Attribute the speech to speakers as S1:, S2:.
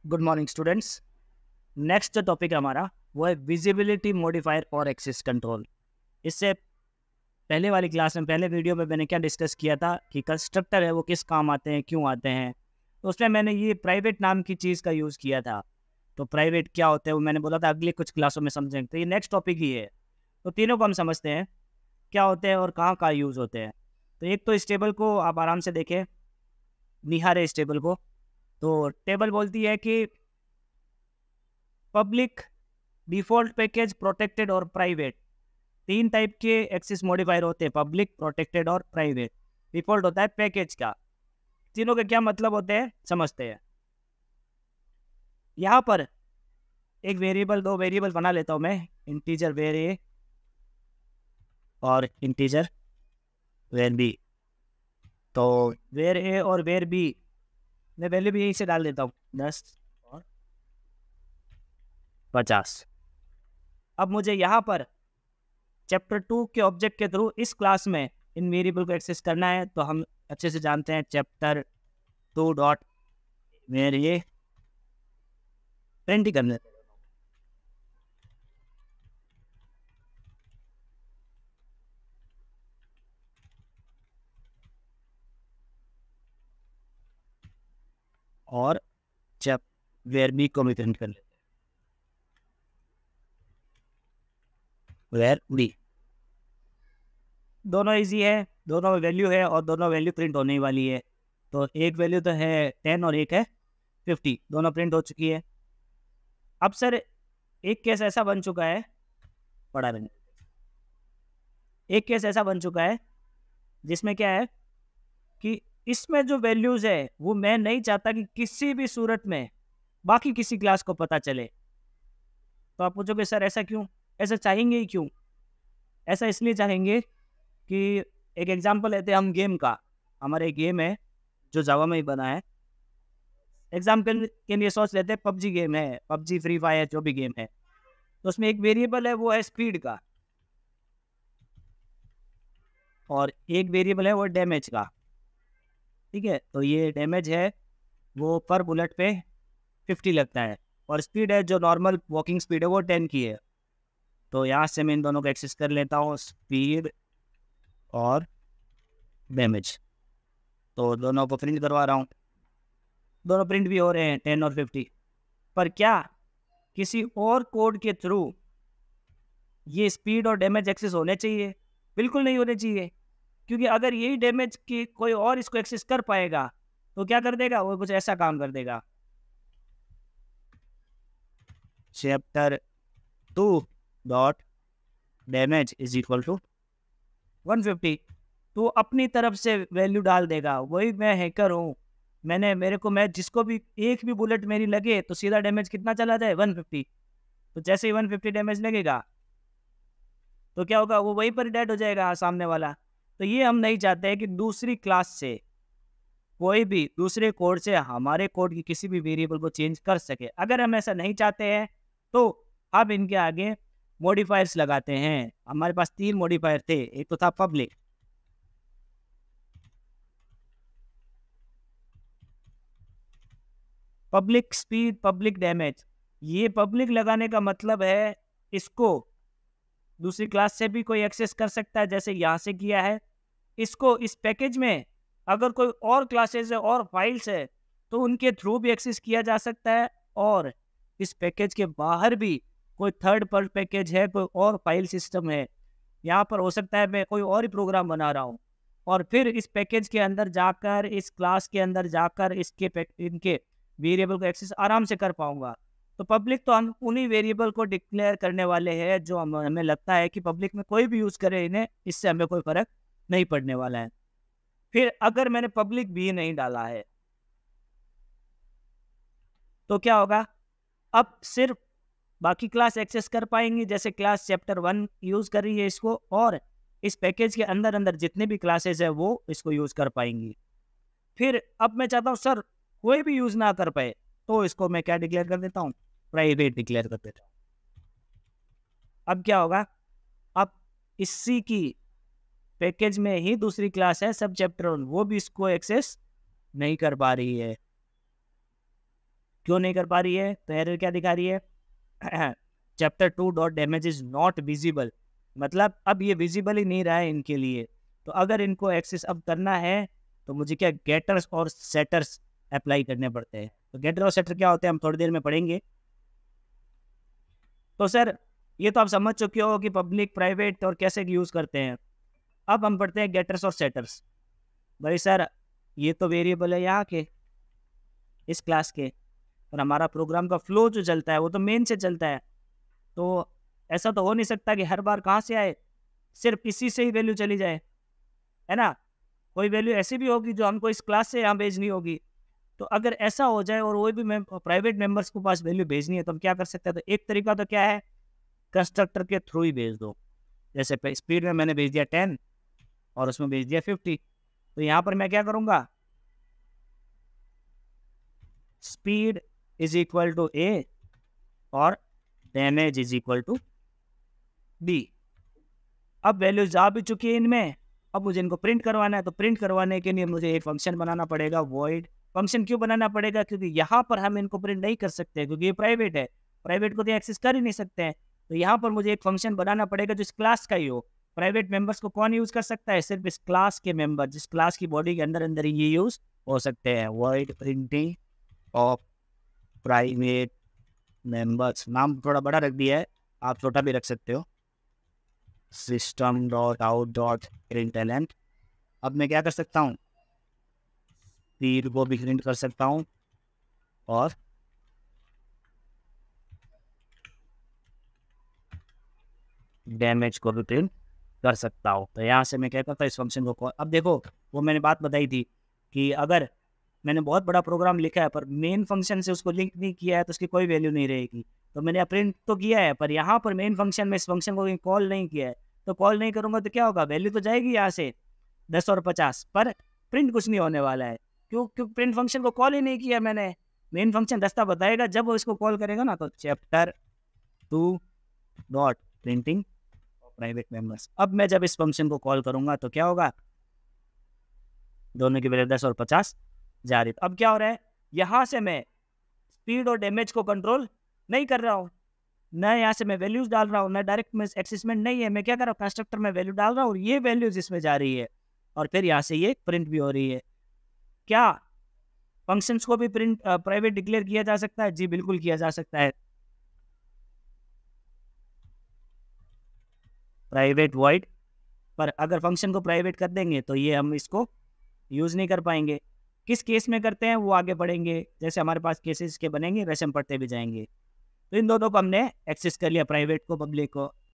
S1: Good morning students. Next जो topic है हमारा वो है विजिबिलिटी मॉडिफायर और एक्सेस कंट्रोल। इससे पहले वाली क्लास में, पहले वीडियो में मैंने क्या डिस्कस किया था कि कंस्ट्रक्टर है वो किस काम आते हैं, क्यों आते हैं। तो उसमें मैंने ये प्राइवेट नाम की चीज़ का यूज़ किया था। तो प्राइवेट क्या होते हैं वो मैंने बोला था अगली कुछ क्लासों में समझेंगे। तो ये नेक्स्ट टॉपिक ही है। तो तीनों को हम समझते हैं क्या होते हैं और कहाँ कहाँ यूज़ होते हैं। तो एक तो इस टेबल को आप आराम से देखें, निहारे इस टेबल को। तो टेबल बोलती है कि पब्लिक, डिफ़ॉल्ट पैकेज, प्रोटेक्टेड और प्राइवेट। तीन टाइप के एक्सेस मॉडिफायर होते हैं, पब्लिक, प्रोटेक्टेड और प्राइवेट। डिफ़ॉल्ट होता है पैकेज का। तीनों के क्या मतलब होते हैं समझते हैं। यहाँ पर एक वेरिएबल, दो वेरिएबल बना लेता हूँ मैं, इंटीजर वेर ए और इंटीजर वेर बी। तो वेर ए और वेर बी मैं वैल्यू भी यहीं से डाल देता हूँ, 10 और 50। अब मुझे यहाँ पर चैप्टर 2 के ऑब्जेक्ट के थ्रू इस क्लास में इन वेरिएबल को एक्सेस करना है। तो हम अच्छे से जानते हैं चैप्टर 2 डॉट वेर ये प्रिंट ही करने और जब वेर बी को भी प्रिंट कर लेते हैं, वेर बी। दोनों इजी है, दोनों में वैल्यू है और दोनों वैल्यू प्रिंट होने वाली है। तो एक वैल्यू तो है 10 और एक है 50, दोनों प्रिंट हो चुकी है। अब सर एक केस ऐसा बन चुका है, पढ़ा मैंने, एक केस ऐसा बन चुका है जिसमें क्या है कि इसमें जो वैल्यूज़ है वो मैं नहीं चाहता कि किसी भी सूरत में बाकी किसी क्लास को पता चले। तो आप पूछोगे सर ऐसा क्यों, ऐसा चाहेंगे ही क्यों? ऐसा इसलिए चाहेंगे कि एक एग्जांपल लेते हैं हम गेम का। हमारा एक गेम है जो जावा में ही बना है। एग्जाम्पल के लिए सोच लेते हैं पबजी गेम है, पबजी, फ्री फायर, जो भी गेम है। तो उसमें एक वेरिएबल है वो है स्पीड का, और एक वेरिएबल है वो डैमेज का। ठीक है, तो ये डैमेज है वो पर बुलेट पे 50 लगता है, और स्पीड है जो नॉर्मल वॉकिंग स्पीड है वो 10 की है। तो यहाँ से मैं इन दोनों को एक्सेस कर लेता हूँ, स्पीड और डैमेज। तो दोनों को प्रिंट करवा रहा हूँ, दोनों प्रिंट भी हो रहे हैं 10 और 50। पर क्या किसी और कोड के थ्रू ये स्पीड और डैमेज एक्सेस होने चाहिए? बिल्कुल नहीं होने चाहिए, क्योंकि अगर यही डैमेज की कोई और इसको एक्सेस कर पाएगा तो क्या कर देगा, वो कुछ ऐसा काम कर देगा। Chapter 2 dot damage is equal to 150। तो अपनी तरफ से वैल्यू डाल देगा। वही मैं हैकर हूँ, मैं जिसको भी एक भी बुलेट मेरी लगे तो सीधा डैमेज कितना चला जाए, 150। तो जैसे ही 150 डैमेज लगेगा तो क्या होगा, वो वहीं पर डेड हो जाएगा सामने वाला। तो ये हम नहीं चाहते हैं कि दूसरी क्लास से कोई भी दूसरे कोड से हमारे कोड की किसी भी वेरिएबल को चेंज कर सके। अगर हम ऐसा नहीं चाहते हैं तो अब इनके आगे मॉडिफायर्स लगाते हैं। हमारे पास 3 मॉडिफायर थे, एक तो था public, public speed, public damage. ये पब्लिक लगाने का मतलब है इसको दूसरी क्लास से भी कोई एक्सेस कर सकता है, जैसे यहाँ से किया है। इसको इस पैकेज में अगर कोई और क्लासेस है और फाइल्स है तो उनके थ्रू भी एक्सेस किया जा सकता है। और इस पैकेज के बाहर भी कोई थर्ड पर पैकेज है, कोई और फाइल सिस्टम है, यहाँ पर हो सकता है मैं कोई और ही प्रोग्राम बना रहा हूँ, और फिर इस पैकेज के अंदर जाकर, इस क्लास के अंदर जाकर इनके वेरिएबल को एक्सेस आराम से कर पाऊंगा। तो पब्लिक तो हम उन्हीं वेरिएबल को डिक्लेयर करने वाले हैं जो हमें लगता है कि पब्लिक में कोई भी यूज़ करे इन्हें, इससे हमें कोई फ़र्क नहीं पड़ने वाला है। फिर अगर मैंने पब्लिक भी नहीं डाला है तो क्या होगा, अब सिर्फ बाकी क्लास एक्सेस कर पाएंगी, जैसे क्लास चैप्टर 1 यूज़ कर रही है इसको, और इस पैकेज के अंदर अंदर जितने भी क्लासेस है वो इसको यूज़ कर पाएंगी। फिर अब मैं चाहता हूँ सर कोई भी यूज़ ना कर पाए, तो इसको मैं क्या डिक्लेयर कर देता हूँ, प्राइवेट डिक्लेयर कर देता हूँ। अब क्या होगा, अब इसी की पैकेज में ही दूसरी क्लास है सब चैप्टर 1, वो भी इसको एक्सेस नहीं कर पा रही है। क्यों नहीं कर पा रही है? तो एरर क्या दिखा रही है? Chapter 2 dot damage is not visible, मतलब अब ये विजिबल ही नहीं रहा है इनके लिए। तो अगर इनको एक्सेस अब करना है तो मुझे क्या गेटर्स और सेटर्स अप्लाई करने पड़ते हैं। तो गेटर और सेटर क्या होते हैं हम थोड़ी देर में पढ़ेंगे। तो सर ये तो आप समझ चुके हो कि पब्लिक प्राइवेट और कैसे यूज़ करते हैं। अब हम पढ़ते हैं गेटर्स और सेटर्स। भाई सर ये तो वेरिएबल है यहाँ के इस क्लास के, और हमारा प्रोग्राम का फ्लो जो चलता है वो तो मेन से चलता है। तो ऐसा तो हो नहीं सकता कि हर बार कहाँ से आए, सिर्फ इसी से ही वैल्यू चली जाए, है ना। कोई वैल्यू ऐसी भी होगी जो हमको इस क्लास से यहाँ भेजनी होगी। तो अगर ऐसा हो जाए और वो भी प्राइवेट मेंबर्स को पास वैल्यू भेजनी है तो हम क्या कर सकते हैं? तो एक तरीका तो क्या है, कंस्ट्रक्टर के थ्रू ही भेज दो। जैसे स्पीड में मैंने भेज दिया 10 और उसमें भेज दिया 50। तो यहाँ पर मैं क्या करूँगा, speed is equal to a और damage is equal to b. अब वैल्यूज आ भी चुकी है इनमें, अब मुझे इनको प्रिंट करवाना है। तो प्रिंट करवाने के लिए मुझे एक फंक्शन बनाना पड़ेगा, वॉइड फंक्शन। क्यों बनाना पड़ेगा? क्योंकि यहाँ पर हम इनको प्रिंट नहीं कर सकते क्योंकि ये प्राइवेट है, प्राइवेट को तो एक्सेस कर ही नहीं सकते हैं। तो यहाँ पर मुझे एक फंक्शन बनाना पड़ेगा जो इस क्लास का ही हो। प्राइवेट मेंबर्स को कौन यूज़ कर सकता है? सिर्फ इस क्लास के मेंबर, जिस क्लास की बॉडी के अंदर अंदर ही ये यूज़ हो सकते हैं। Void printing of private members, नाम थोड़ा बड़ा रख दिया है, आप छोटा भी रख सकते हो। System dot out dot println. अब मैं क्या कर सकता हूँ, स्पीड को भी प्रिंट कर सकता हूँ और डैमेज को भी प्रिंट कर सकता हूँ। तो यहाँ से मैं क्या करता हूँ, इस फंक्शन को कॉल। अब देखो वो मैंने बात बताई थी कि अगर मैंने बहुत बड़ा प्रोग्राम लिखा है पर मेन फंक्शन से उसको लिंक नहीं किया है तो उसकी कोई वैल्यू नहीं रहेगी। तो मैंने प्रिंट तो किया है पर यहाँ पर मेन फंक्शन में इस फंक्शन को कॉल नहीं किया है। तो कॉल नहीं करूँगा तो क्या होगा, वैल्यू तो जाएगी यहाँ से 10 और 50, पर प्रिंट कुछ नहीं होने वाला है। क्यों? क्योंकि प्रिंट फंक्शन को कॉल ही नहीं किया मैंने। मेन फंक्शन रास्ता बताएगा, जब वो इसको कॉल करेगा ना तो chapter 2 dot printing private members. अब मैं जब इस फंक्शन को कॉल करूँगा तो क्या होगा, दोनों की वैल्यू 10 और 50 जा रही। तो अब क्या हो रहा है, यहाँ से मैं स्पीड और डैमेज को कंट्रोल नहीं कर रहा हूँ, न यहाँ से मैं वैल्यूज डाल रहा हूँ, न डायरेक्ट में एक्सेसमेंट नहीं है। मैं क्या कर रहा हूँ, कंस्ट्रक्टर में वैल्यू डाल रहा हूँ और ये वैल्यूज इसमें जा रही है और फिर यहाँ से ये प्रिंट भी हो रही है। क्या फंक्शंस को भी प्रिंट प्राइवेट डिक्लेयर किया जा सकता है? जी बिल्कुल किया जा सकता है। प्राइवेट वॉइड, पर अगर फंक्शन को प्राइवेट कर देंगे तो ये हम इसको यूज़ नहीं कर पाएंगे। किस केस में करते हैं वो आगे पढ़ेंगे, जैसे हमारे पास केसेस के बनेंगे वैसे हम पढ़ते भी जाएंगे। तो इन दोनों को हमने एक्सेस कर लिया, प्राइवेट को पब्लिक को।